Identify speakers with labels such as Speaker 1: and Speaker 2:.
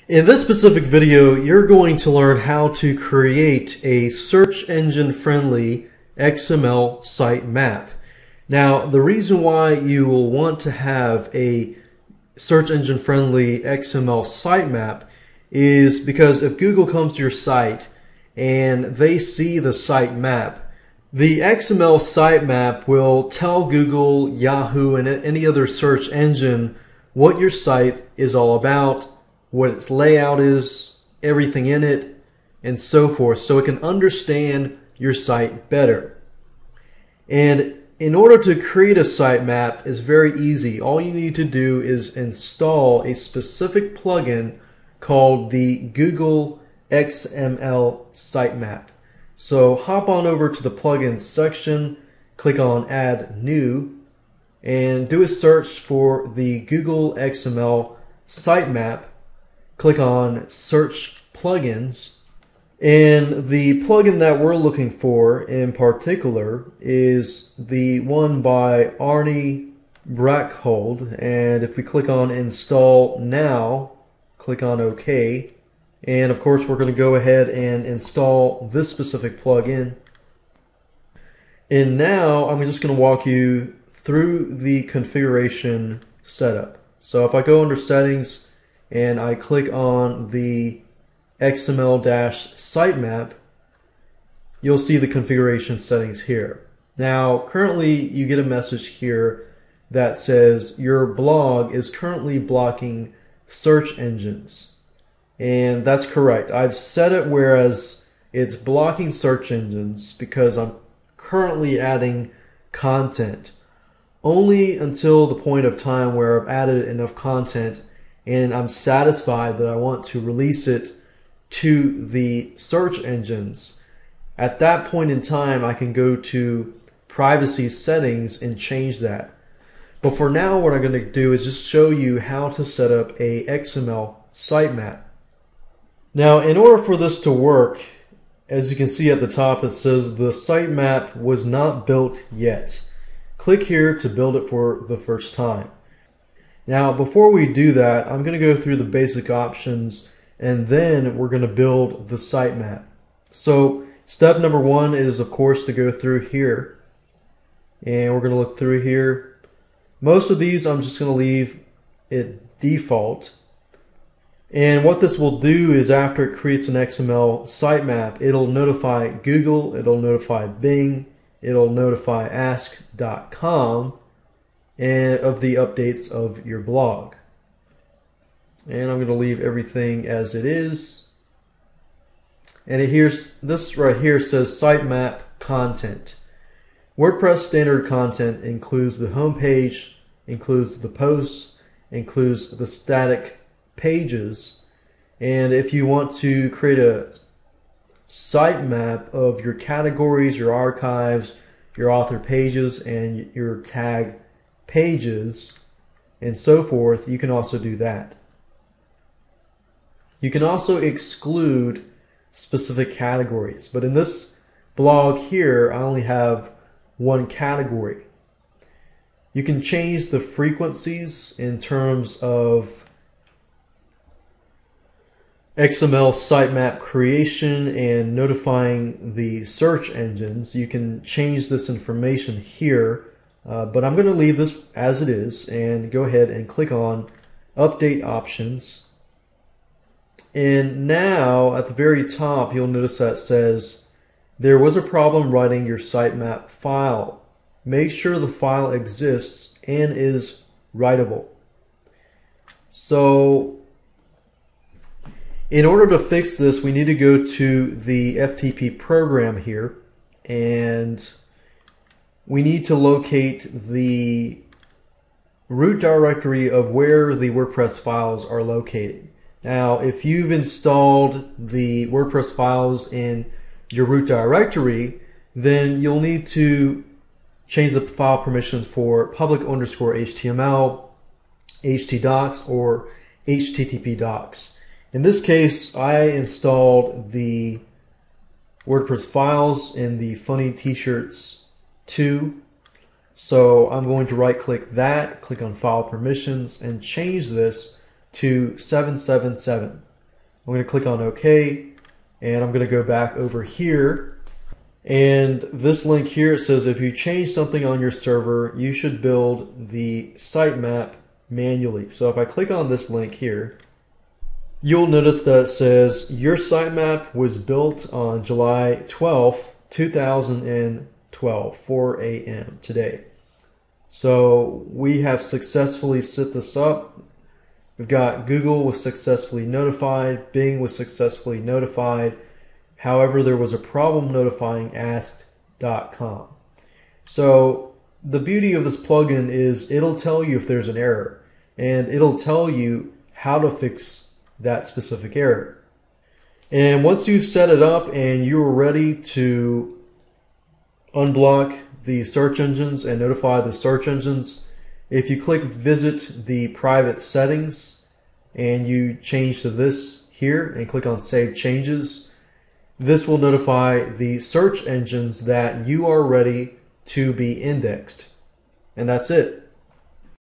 Speaker 1: In this specific video, you're going to learn how to create a search engine friendly XML sitemap. Now, the reason why you will want to have a search engine friendly XML sitemap is because if Google comes to your site and they see the sitemap, the XML sitemap will tell Google, Yahoo, and any other search engine what your site is all about, what its layout is, everything in it, and so forth, so it can understand your site better. And in order to create a sitemap is very easy. All you need to do is install a specific plugin called the Google XML Sitemap. So hop on over to the plugins section, click on Add New, and do a search for the Google XML Sitemap. Click on Search Plugins, and the plugin that we're looking for in particular is the one by Arnie Brackhold. And if we click on Install Now, click on OK, and of course we're going to go ahead and install this specific plugin. And now I'm just going to walk you through the configuration setup. So if I go under Settings and I click on the XML-sitemap, you'll see the configuration settings here. Now, currently you get a message here that says your blog is currently blocking search engines. And that's correct. I've set it whereas it's blocking search engines because I'm currently adding content. Only until the point of time where I've added enough content and I'm satisfied that I want to release it to the search engines. At that point in time, I can go to privacy settings and change that. But for now, what I'm going to do is just show you how to set up a XML sitemap. Now, in order for this to work, as you can see at the top, it says the sitemap was not built yet. Click here to build it for the first time. Now, before we do that, I'm going to go through the basic options and then we're going to build the sitemap. So step number one is, of course, to go through here, and we're going to look through here. Most of these I'm just going to leave it default. And what this will do is after it creates an XML sitemap, it'll notify Google, it'll notify Bing, it'll notify ask.com and of the updates of your blog. And I'm going to leave everything as it is. And here's this right here says sitemap content. WordPress standard content includes the home page, includes the posts, includes the static pages. And if you want to create a sitemap of your categories, your archives, your author pages, and your tag pages, and so forth, you can also do that. You can also exclude specific categories, but in this blog here, I only have one category. You can change the frequencies in terms of XML sitemap creation and notifying the search engines. You can change this information here, but I'm going to leave this as it is and go ahead and click on Update Options. And now at the very top, you'll notice that it says there was a problem writing your sitemap file. Make sure the file exists and is writable. So in order to fix this, we need to go to the FTP program here, and we need to locate the root directory of where the WordPress files are located. Now, if you've installed the WordPress files in your root directory, then you'll need to change the file permissions for public_HTML, htdocs, or http docs. In this case, I installed the WordPress files in the Funny T-shirts 2. So I'm going to right click that, click on File Permissions, and change this to 777. I'm going to click on OK, and I'm going to go back over here. And this link here, it says if you change something on your server, you should build the sitemap manually. So if I click on this link here, you'll notice that it says your sitemap was built on July 12th, 2012, 4 a.m. today. So we have successfully set this up. We've got Google was successfully notified, Bing was successfully notified. However, there was a problem notifying ask.com. So the beauty of this plugin is it'll tell you if there's an error, and it'll tell you how to fix that specific error. And once you've set it up and you're ready to unblock the search engines and notify the search engines, if you click visit the private settings and you change to this here and click on save changes, this will notify the search engines that you are ready to be indexed. And that's it.